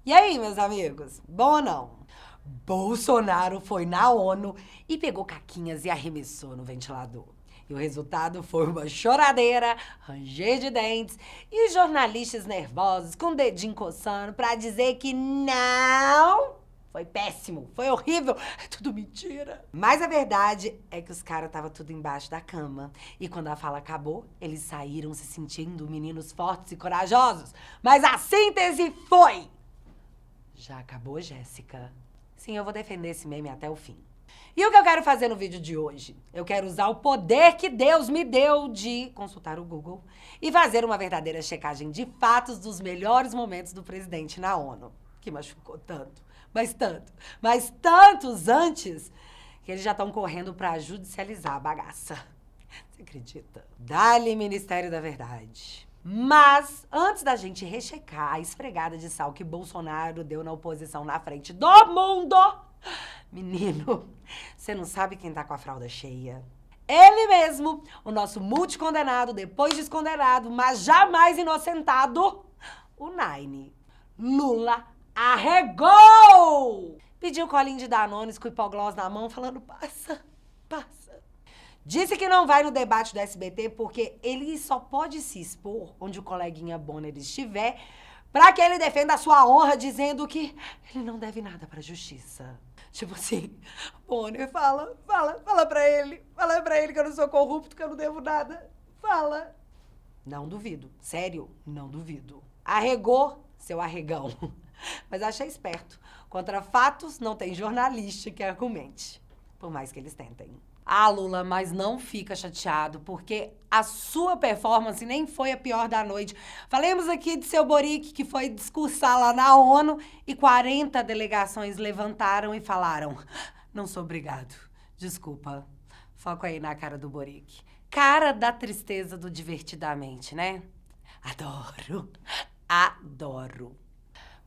E aí, meus amigos? Bom ou não? Bolsonaro foi na ONU e pegou caquinhas e arremessou no ventilador. E o resultado foi uma choradeira, ranger de dentes e jornalistas nervosos com o dedinho coçando pra dizer que não, foi péssimo, foi horrível, é tudo mentira. Mas a verdade é que os caras estavam tudo embaixo da cama. E quando a fala acabou, eles saíram se sentindo meninos fortes e corajosos. Mas a síntese foi... Já acabou, Jéssica? Sim, eu vou defender esse meme até o fim. E o que eu quero fazer no vídeo de hoje? Eu quero usar o poder que Deus me deu de consultar o Google e fazer uma verdadeira checagem de fatos dos melhores momentos do presidente na ONU. Que machucou tanto, mas tantos antes, que eles já estão correndo pra judicializar a bagaça. Você acredita? Dá-lhe Ministério da Verdade. Mas, antes da gente rechecar a esfregada de sal que Bolsonaro deu na oposição na frente do mundo, menino, você não sabe quem tá com a fralda cheia? Ele mesmo, o nosso multicondenado, depois descondenado, mas jamais inocentado, o Nine. Lula arregou! Pediu colinho de Danones com hipoglós na mão, falando, passa, passa. Disse que não vai no debate do SBT porque ele só pode se expor onde o coleguinha Bonner estiver pra que ele defenda a sua honra, dizendo que ele não deve nada pra justiça. Tipo assim, Bonner, fala pra ele que eu não sou corrupto, que eu não devo nada. Fala. Não duvido, sério, não duvido. Arregou, seu arregão. Mas achei esperto. Contra fatos, não tem jornalista que argumente. Por mais que eles tentem. Ah, Lula, mas não fica chateado, porque a sua performance nem foi a pior da noite. Falemos aqui de seu Boric, que foi discursar lá na ONU e 40 delegações levantaram e falaram: não sou obrigado, desculpa. Foco aí na cara do Boric. Cara da tristeza do divertidamente, né? Adoro, adoro.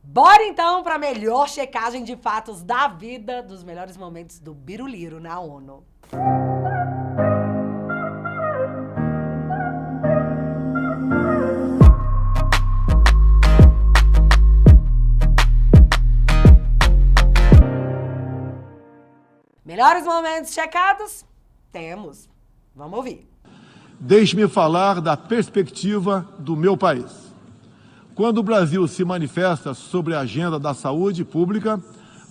Bora então pra melhor checagem de fatos da vida dos melhores momentos do Biruliro na ONU. Melhores momentos checados? Temos. Vamos ouvir. Deixe-me falar da perspectiva do meu país. Quando o Brasil se manifesta sobre a agenda da saúde pública,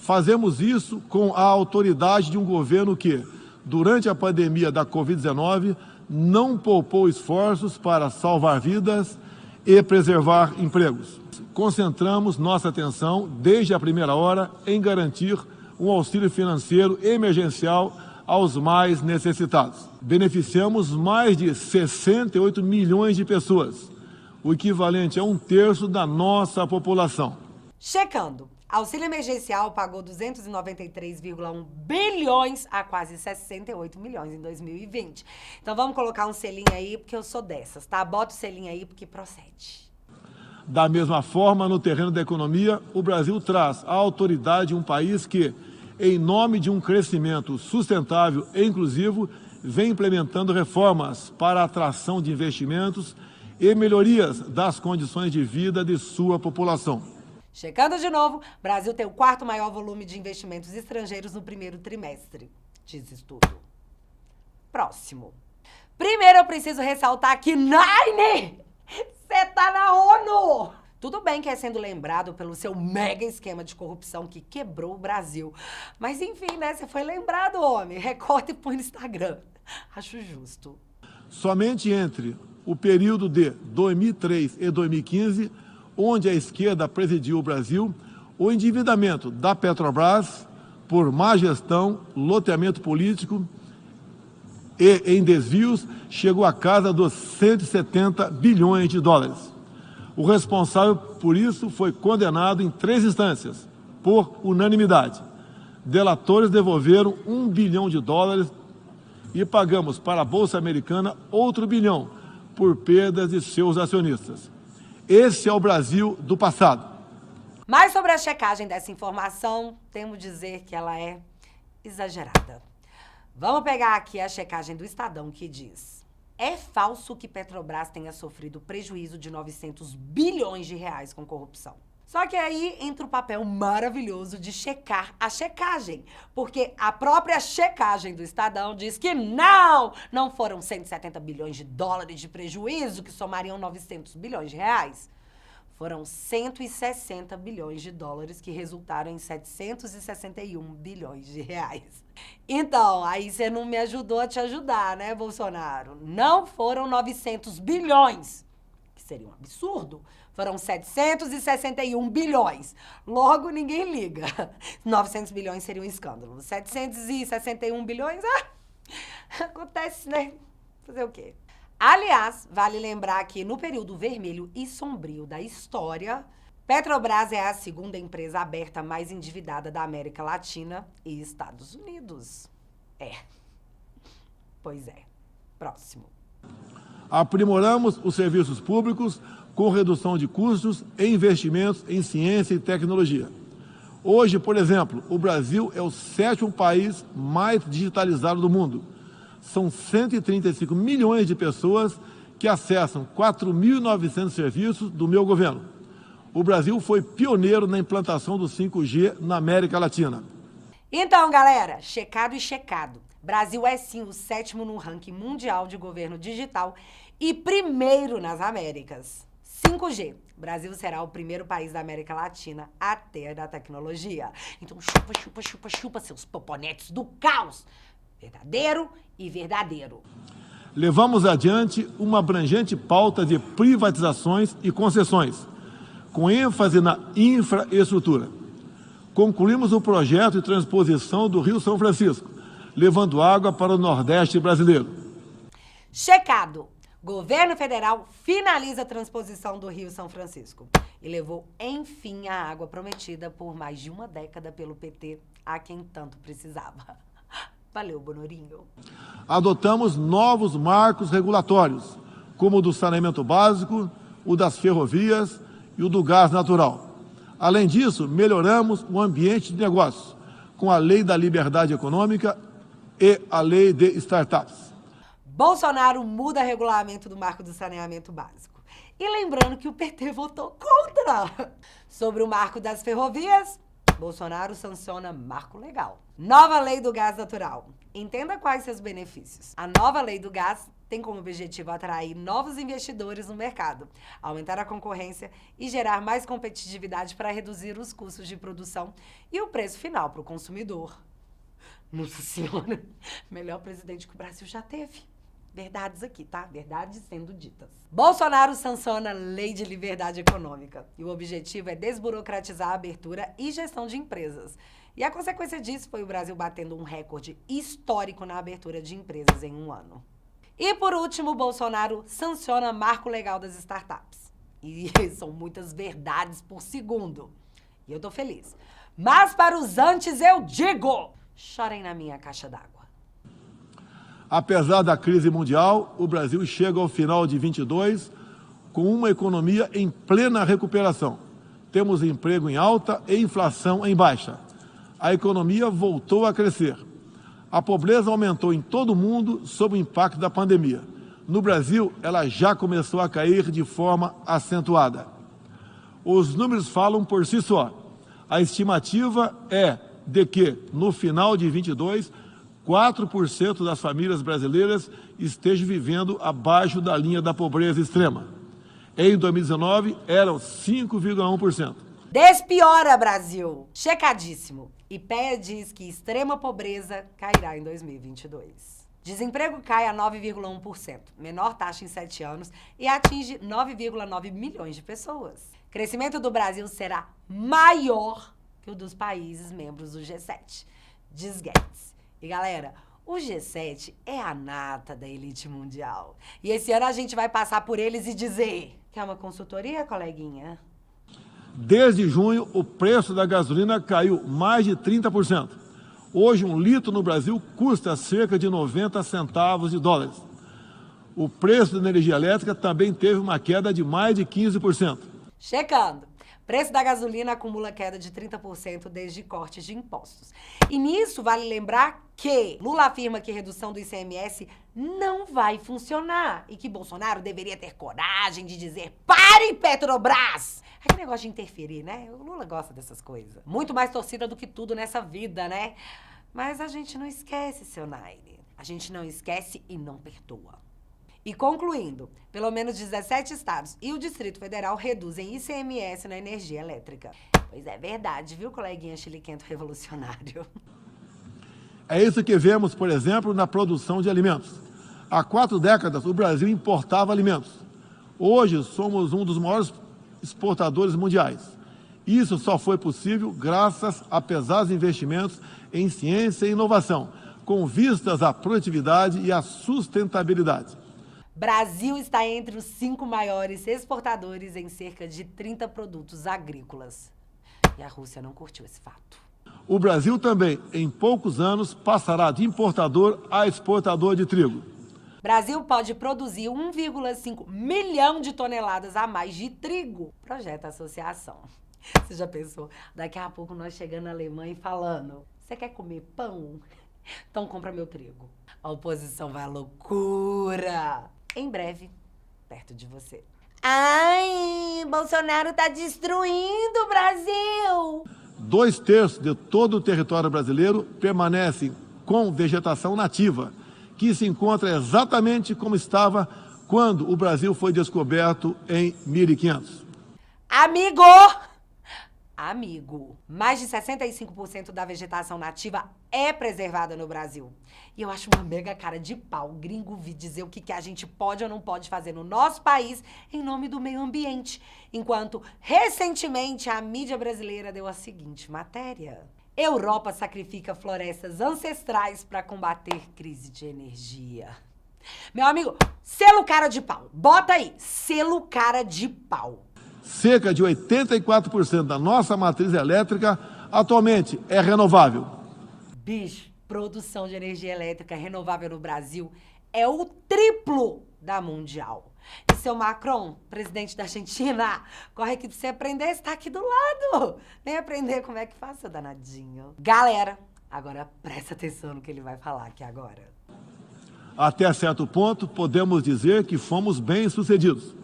fazemos isso com a autoridade de um governo que, durante a pandemia da Covid-19, não poupou esforços para salvar vidas e preservar empregos. Concentramos nossa atenção, desde a primeira hora, em garantir um auxílio financeiro emergencial aos mais necessitados. Beneficiamos mais de 68 milhões de pessoas, o equivalente a 1/3 da nossa população. Checando. Auxílio emergencial pagou 293,1 bilhões a quase 68 milhões em 2020. Então vamos colocar um selinho aí, porque eu sou dessas, tá? Bota o selinho aí, porque procede. Da mesma forma, no terreno da economia, o Brasil traz à autoridade um país que, em nome de um crescimento sustentável e inclusivo, vem implementando reformas para a atração de investimentos e melhorias das condições de vida de sua população. Checando de novo, Brasil tem o 4º maior volume de investimentos estrangeiros no primeiro trimestre, diz estudo. Próximo. Primeiro eu preciso ressaltar que Nine, você tá na ONU! Tudo bem que é sendo lembrado pelo seu mega esquema de corrupção que quebrou o Brasil. Mas enfim, né? Você foi lembrado, homem. Recorta e põe no Instagram. Acho justo. Somente entre o período de 2003 e 2015, onde a esquerda presidiu o Brasil, o endividamento da Petrobras, por má gestão, loteamento político e em desvios, chegou à casa dos 170 bilhões de dólares. O responsável por isso foi condenado em 3 instâncias, por unanimidade. Delatores devolveram 1 bilhão de dólares e pagamos para a Bolsa Americana outro bilhão por perdas de seus acionistas. Esse é o Brasil do passado. Mas sobre a checagem dessa informação, temos de dizer que ela é exagerada. Vamos pegar aqui a checagem do Estadão, que diz: é falso que Petrobras tenha sofrido prejuízo de 900 bilhões de reais com corrupção. Só que aí entra o papel maravilhoso de checar a checagem. Porque a própria checagem do Estadão diz que não foram 170 bilhões de dólares de prejuízo, que somariam 900 bilhões de reais. Foram 160 bilhões de dólares que resultaram em 761 bilhões de reais. Então, aí você não me ajudou a te ajudar, né, Bolsonaro? Não foram 900 bilhões, que seria um absurdo. Foram 761 bilhões. Logo, ninguém liga. 900 bilhões seria um escândalo. 761 bilhões, acontece, né? Fazer o quê? Aliás, vale lembrar que no período vermelho e sombrio da história, Petrobras é a segunda empresa aberta mais endividada da América Latina e Estados Unidos. Pois é. Próximo. Aprimoramos os serviços públicos com redução de custos e investimentos em ciência e tecnologia. Hoje, por exemplo, o Brasil é o 7º país mais digitalizado do mundo. São 135 milhões de pessoas que acessam 4.900 serviços do meu governo. O Brasil foi pioneiro na implantação do 5G na América Latina. Então, galera, checado e checado. Brasil é sim o 7º no ranking mundial de governo digital e primeiro nas Américas. 5G. Brasil será o primeiro país da América Latina a ter a tecnologia. Então chupa, chupa, chupa, chupa, seus poponetes do caos. Verdadeiro e verdadeiro. Levamos adiante uma abrangente pauta de privatizações e concessões, com ênfase na infraestrutura. Concluímos o projeto de transposição do Rio São Francisco, levando água para o Nordeste brasileiro. Checado. Governo federal finaliza a transposição do Rio São Francisco e levou, enfim, a água prometida por mais de uma década pelo PT a quem tanto precisava. Valeu, Bonorinho. Adotamos novos marcos regulatórios, como o do saneamento básico, o das ferrovias e o do gás natural. Além disso, melhoramos o ambiente de negócios, com a Lei da Liberdade Econômica e a Lei de Startups. Bolsonaro muda regulamento do marco do saneamento básico. E lembrando que o PT votou contra. Sobre o marco das ferrovias, Bolsonaro sanciona marco legal. Nova lei do gás natural. Entenda quais seus benefícios. A nova lei do gás tem como objetivo atrair novos investidores no mercado, aumentar a concorrência e gerar mais competitividade para reduzir os custos de produção e o preço final para o consumidor. Nossa Senhora, melhor presidente que o Brasil já teve. Verdades aqui, tá? Verdades sendo ditas. Bolsonaro sanciona Lei de Liberdade Econômica. E o objetivo é desburocratizar a abertura e gestão de empresas. E a consequência disso foi o Brasil batendo um recorde histórico na abertura de empresas em um ano. E por último, Bolsonaro sanciona marco legal das startups. E são muitas verdades por segundo. E eu tô feliz. Mas para os antes eu digo, chorem na minha caixa d'água. Apesar da crise mundial, o Brasil chega ao final de 22 com uma economia em plena recuperação. Temos emprego em alta e inflação em baixa. A economia voltou a crescer. A pobreza aumentou em todo o mundo sob o impacto da pandemia. No Brasil, ela já começou a cair de forma acentuada. Os números falam por si só. A estimativa é de que, no final de 22, 4% das famílias brasileiras estejam vivendo abaixo da linha da pobreza extrema. Em 2019, eram 5,1%. Despiora, Brasil! Checadíssimo. IPEA diz que extrema pobreza cairá em 2022. Desemprego cai a 9,1%, menor taxa em 7 anos, e atinge 9,9 milhões de pessoas. Crescimento do Brasil será maior que o dos países membros do G7, diz Guedes. E galera, o G7 é a nata da elite mundial. E esse ano a gente vai passar por eles e dizer... Quer uma consultoria, coleguinha? Desde junho, o preço da gasolina caiu mais de 30%. Hoje, um litro no Brasil custa cerca de 90 centavos de dólares. O preço da energia elétrica também teve uma queda de mais de 15%. Checando. Preço da gasolina acumula queda de 30% desde cortes de impostos. E nisso vale lembrar que Lula afirma que redução do ICMS não vai funcionar e que Bolsonaro deveria ter coragem de dizer pare, Petrobras! Aquele negócio de interferir, né? O Lula gosta dessas coisas. Muito mais torcida do que tudo nessa vida, né? Mas a gente não esquece, seu Naine. A gente não esquece e não perdoa. E concluindo, pelo menos 17 estados e o Distrito Federal reduzem ICMS na energia elétrica. Pois é verdade, viu, coleguinha chiliquento revolucionário? É isso que vemos, por exemplo, na produção de alimentos. Há 4 décadas, o Brasil importava alimentos. Hoje, somos um dos maiores exportadores mundiais. Isso só foi possível graças a pesados investimentos em ciência e inovação, com vistas à produtividade e à sustentabilidade. Brasil está entre os 5 maiores exportadores em cerca de 30 produtos agrícolas. E a Rússia não curtiu esse fato. O Brasil também, em poucos anos, passará de importador a exportador de trigo. Brasil pode produzir 1,5 milhão de toneladas a mais de trigo. Projeto Associação. Você já pensou? Daqui a pouco nós chegando na Alemanha e falando: você quer comer pão? Então compra meu trigo. A oposição vai à loucura. Em breve, perto de você. Ai, Bolsonaro tá destruindo o Brasil! 2/3 de todo o território brasileiro permanece com vegetação nativa, que se encontra exatamente como estava quando o Brasil foi descoberto em 1500. Amigo, mais de 65% da vegetação nativa é preservada no Brasil. E eu acho uma mega cara de pau gringo vir dizer o que a gente pode ou não pode fazer no nosso país em nome do meio ambiente. Enquanto, recentemente, a mídia brasileira deu a seguinte matéria: Europa sacrifica florestas ancestrais para combater crise de energia. Meu amigo, selo cara de pau. Bota aí, selo cara de pau. Cerca de 84% da nossa matriz elétrica atualmente é renovável. Bicho, produção de energia elétrica renovável no Brasil é o triplo da mundial. E seu Macron, presidente da Argentina, corre aqui pra você aprender, está aqui do lado. Vem aprender como é que faz, seu danadinho. Galera, agora presta atenção no que ele vai falar aqui agora. Até certo ponto, podemos dizer que fomos bem-sucedidos.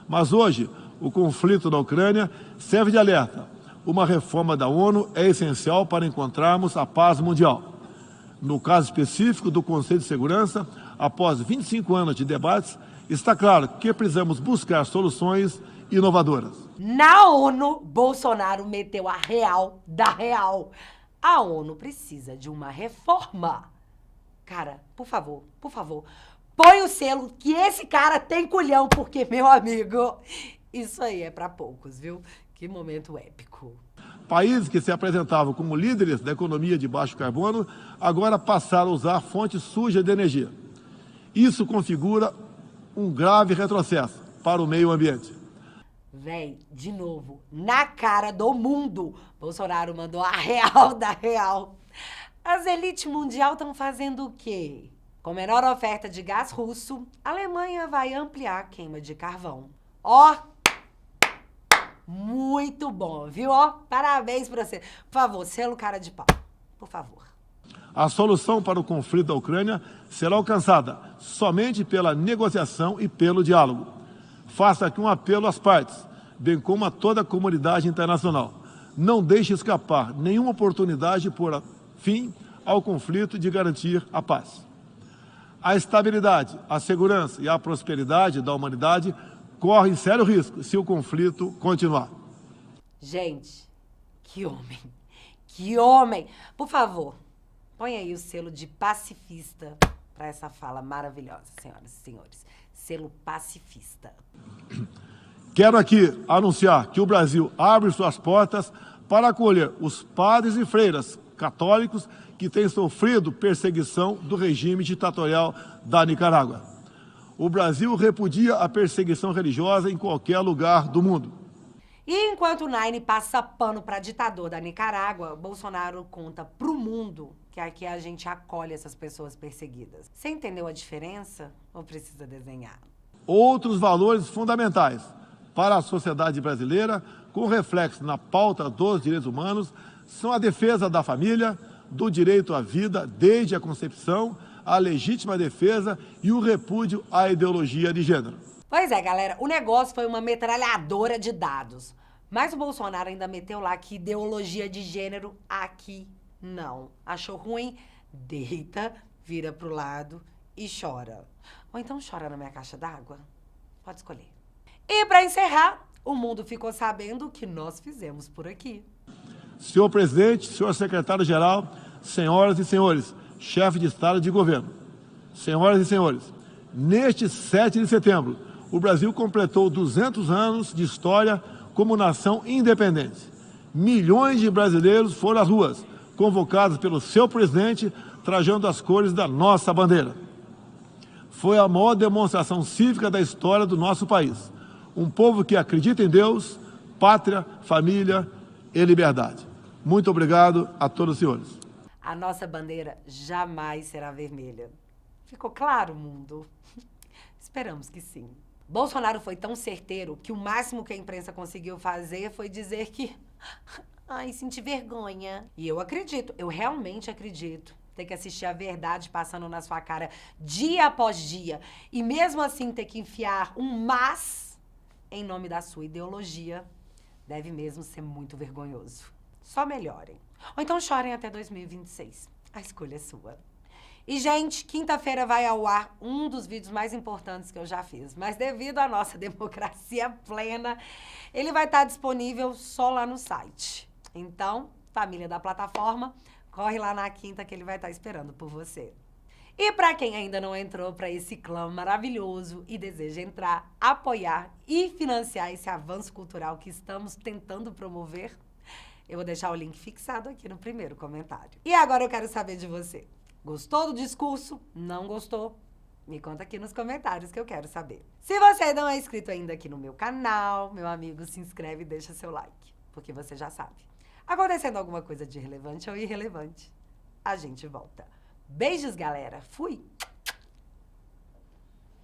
Mas hoje, o conflito na Ucrânia serve de alerta. Uma reforma da ONU é essencial para encontrarmos a paz mundial. No caso específico do Conselho de Segurança, após 25 anos de debates, está claro que precisamos buscar soluções inovadoras. Na ONU, Bolsonaro meteu a real da real. A ONU precisa de uma reforma. Cara, por favor, põe o selo que esse cara tem culhão, porque, meu amigo, isso aí é pra poucos, viu? Que momento épico. Países que se apresentavam como líderes da economia de baixo carbono, agora passaram a usar fontes sujas de energia. Isso configura um grave retrocesso para o meio ambiente. Véi, de novo, na cara do mundo, Bolsonaro mandou a real da real. As elites mundial estão fazendo o quê? Com menor oferta de gás russo, a Alemanha vai ampliar a queima de carvão. Ó, muito bom, viu? Ó, parabéns pra você. Por favor, selo cara de pau, por favor. A solução para o conflito da Ucrânia será alcançada somente pela negociação e pelo diálogo. Faça aqui um apelo às partes, bem como a toda a comunidade internacional. Não deixe escapar nenhuma oportunidade de pôr fim ao conflito e de garantir a paz. A estabilidade, a segurança e a prosperidade da humanidade correm sério risco se o conflito continuar. Gente, que homem, que homem! Por favor, põe aí o selo de pacifista para essa fala maravilhosa, senhoras e senhores. Selo pacifista. Quero aqui anunciar que o Brasil abre suas portas para acolher os padres e freiras católicos que têm sofrido perseguição do regime ditatorial da Nicarágua. O Brasil repudia a perseguição religiosa em qualquer lugar do mundo. E enquanto o Naine passa pano para ditador da Nicarágua, Bolsonaro conta pro mundo que aqui a gente acolhe essas pessoas perseguidas. Você entendeu a diferença ou precisa desenhar? Outros valores fundamentais para a sociedade brasileira, com reflexo na pauta dos direitos humanos, são a defesa da família, do direito à vida desde a concepção, a legítima defesa e o repúdio à ideologia de gênero. Pois é, galera, o negócio foi uma metralhadora de dados. Mas o Bolsonaro ainda meteu lá que ideologia de gênero aqui não. Achou ruim? Deita, vira pro lado e chora. Ou então chora na minha caixa d'água. Pode escolher. E pra encerrar, o mundo ficou sabendo o que nós fizemos por aqui. Senhor presidente, senhor secretário-geral, senhoras e senhores, chefe de Estado e de governo, senhoras e senhores, neste 7 de setembro, o Brasil completou 200 anos de história como nação independente. Milhões de brasileiros foram às ruas, convocados pelo seu presidente, trajando as cores da nossa bandeira. Foi a maior demonstração cívica da história do nosso país. Um povo que acredita em Deus, pátria, família e liberdade. Muito obrigado a todos os senhores. A nossa bandeira jamais será vermelha. Ficou claro, mundo? Esperamos que sim. Bolsonaro foi tão certeiro que o máximo que a imprensa conseguiu fazer foi dizer que... Ai, senti vergonha. E eu acredito, eu realmente acredito. Ter que assistir a verdade passando na sua cara dia após dia. E mesmo assim ter que enfiar um mas em nome da sua ideologia deve mesmo ser muito vergonhoso. Só melhorem. Ou então chorem até 2026. A escolha é sua. E, gente, quinta-feira vai ao ar um dos vídeos mais importantes que eu já fiz. Mas devido à nossa democracia plena, ele vai estar disponível só lá no site. Então, família da plataforma, corre lá na quinta que ele vai estar esperando por você. E para quem ainda não entrou para esse clã maravilhoso e deseja entrar, apoiar e financiar esse avanço cultural que estamos tentando promover, eu vou deixar o link fixado aqui no primeiro comentário. E agora eu quero saber de você. Gostou do discurso? Não gostou? Me conta aqui nos comentários que eu quero saber. Se você não é inscrito ainda aqui no meu canal, meu amigo, se inscreve e deixa seu like. Porque você já sabe. Acontecendo alguma coisa de relevante ou irrelevante, a gente volta. Beijos, galera. Fui!